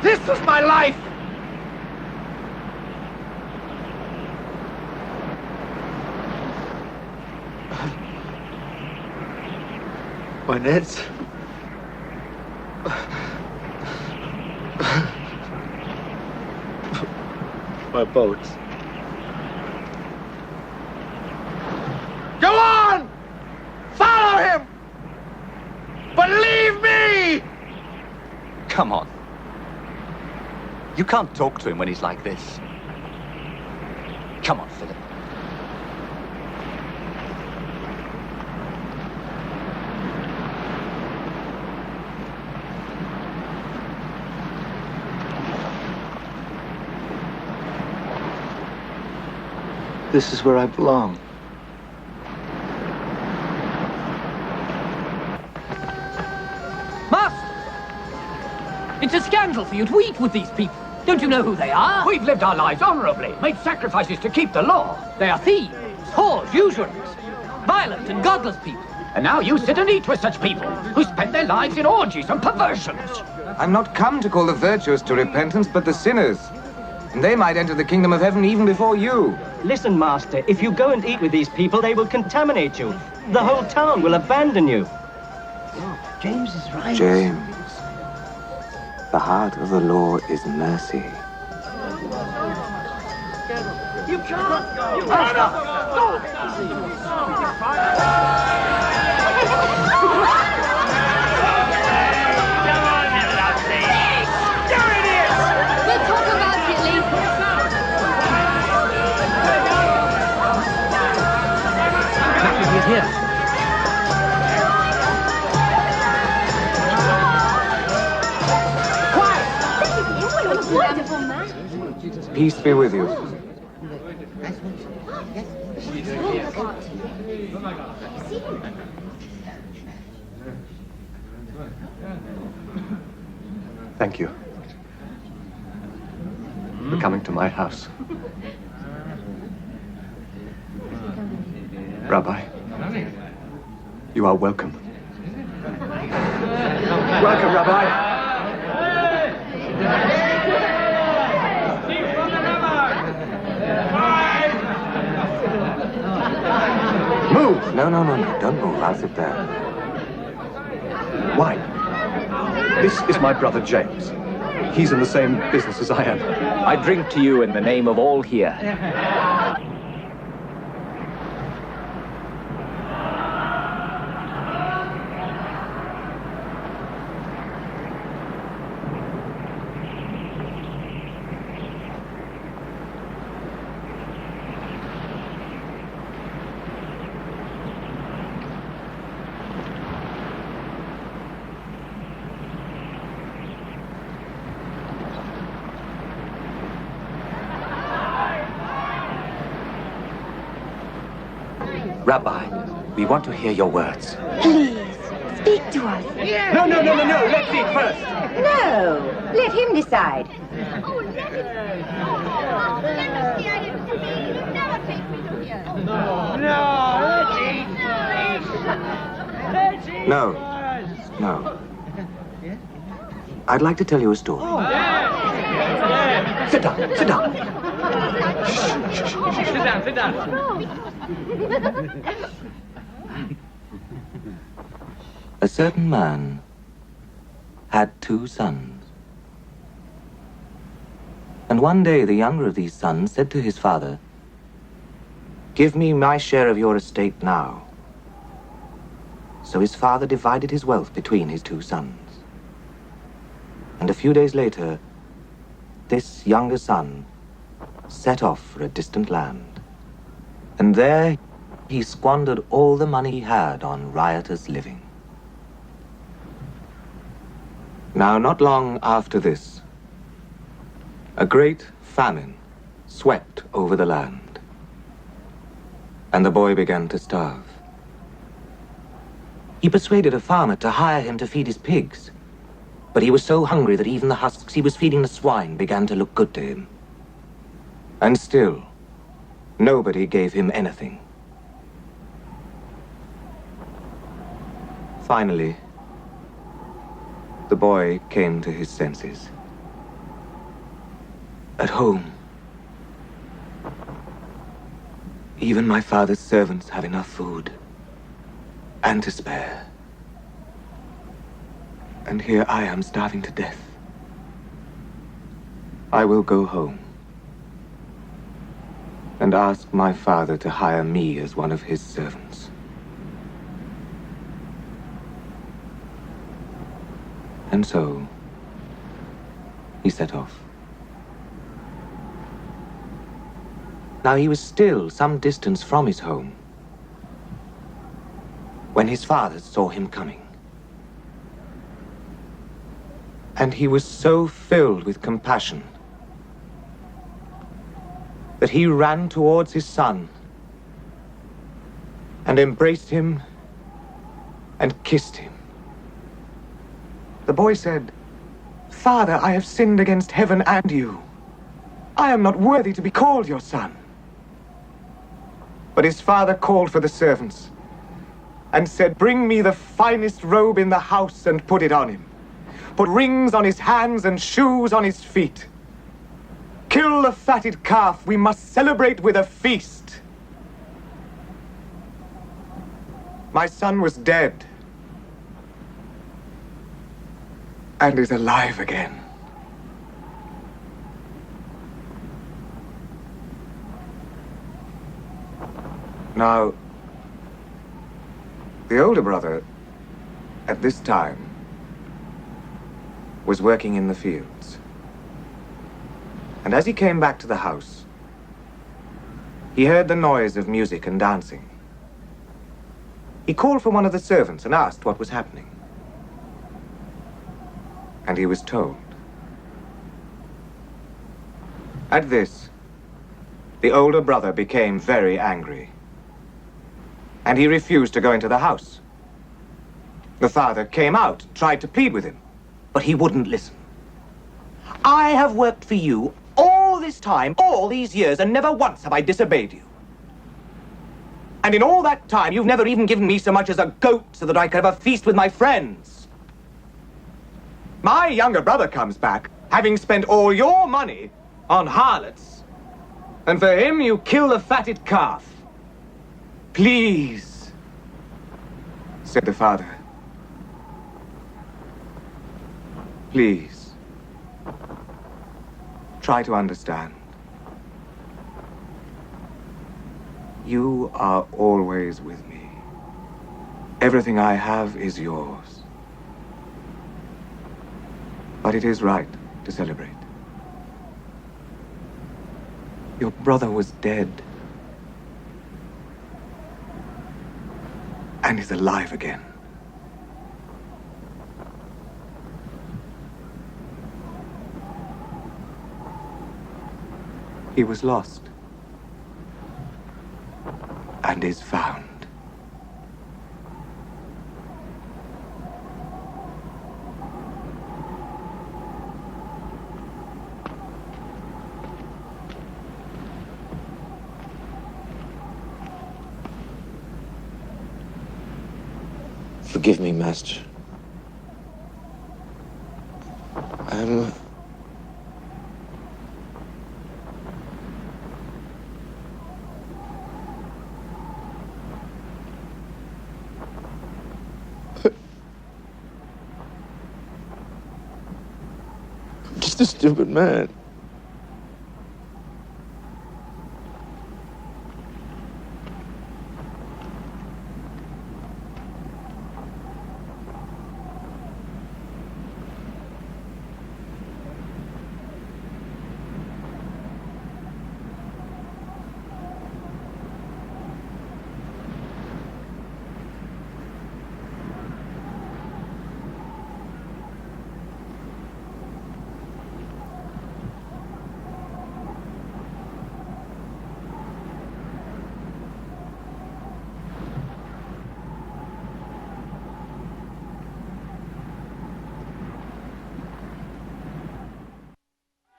This was my life! My nets. My boats. Go on! Follow him! But leave me! Come on. You can't talk to him when he's like this. Come on, Philip. This is where I belong. Master! It's a scandal for you to eat with these people. Don't you know who they are? We've lived our lives honorably, made sacrifices to keep the law. They are thieves, whores, usurers, violent and godless people. And now you sit and eat with such people who spend their lives in orgies and perversions. I'm not come to call the virtuous to repentance, but the sinners. And they might enter the kingdom of heaven even before you. Listen, Master, if you go and eat with these people, they will contaminate you. The whole town will abandon you. James is right. James, the heart of the law is mercy. You can't go! We'll talk about it later. He's here. Wonderful man. Peace be with you. Thank you for coming to my house. Rabbi, you are welcome. Welcome, Rabbi. Move! No, don't move. I'll sit there. Why? This is my brother James. He's in the same business as I am. I drink to you in the name of all here. Rabbi, we want to hear your words. Please, speak to us. No, let's eat first. No, let him decide. No. I'd like to tell you a story. Sit down. Sit down. A certain man had 2 sons. And one day the younger of these sons said to his father, "Give me my share of your estate now." So his father divided his wealth between his 2 sons. And a few days later, this younger son set off for a distant land. And there he squandered all the money he had on riotous living. Now, not long after this, a great famine swept over the land, and the boy began to starve. He persuaded a farmer to hire him to feed his pigs, but he was so hungry that even the husks he was feeding the swine began to look good to him. And still, nobody gave him anything. Finally, the boy came to his senses. at home. Even my father's servants have enough food, and to spare. And here I am starving to death. I will go home and ask my father to hire me as one of his servants. And so, he set off. Now he was still some distance from his home when his father saw him coming. And he was so filled with compassion that he ran towards his son and embraced him and kissed him. The boy said, "Father, I have sinned against heaven and you. I am not worthy to be called your son." But his father called for the servants and said, "Bring me the finest robe in the house and put it on him. Put rings on his hands and shoes on his feet. Kill the fatted calf. We must celebrate with a feast." My son was dead and is alive again. Now, the older brother, at this time, was working in the fields. And as he came back to the house, he heard the noise of music and dancing. He called for one of the servants and asked what was happening. And he was told. At this, the older brother became very angry, and he refused to go into the house. The father came out, tried to plead with him, but he wouldn't listen. "I have worked for you all this time, all these years, and never once have I disobeyed you. And in all that time, you've never even given me so much as a goat so that I could have a feast with my friends. My younger brother comes back, having spent all your money on harlots, and for him you kill the fatted calf. Please," said the father, "please, try to understand. You are always with me. Everything I have is yours. But it is right to celebrate. Your brother was dead and is alive again. He was lost and is found." Forgive me, Master. I'm... just a stupid man.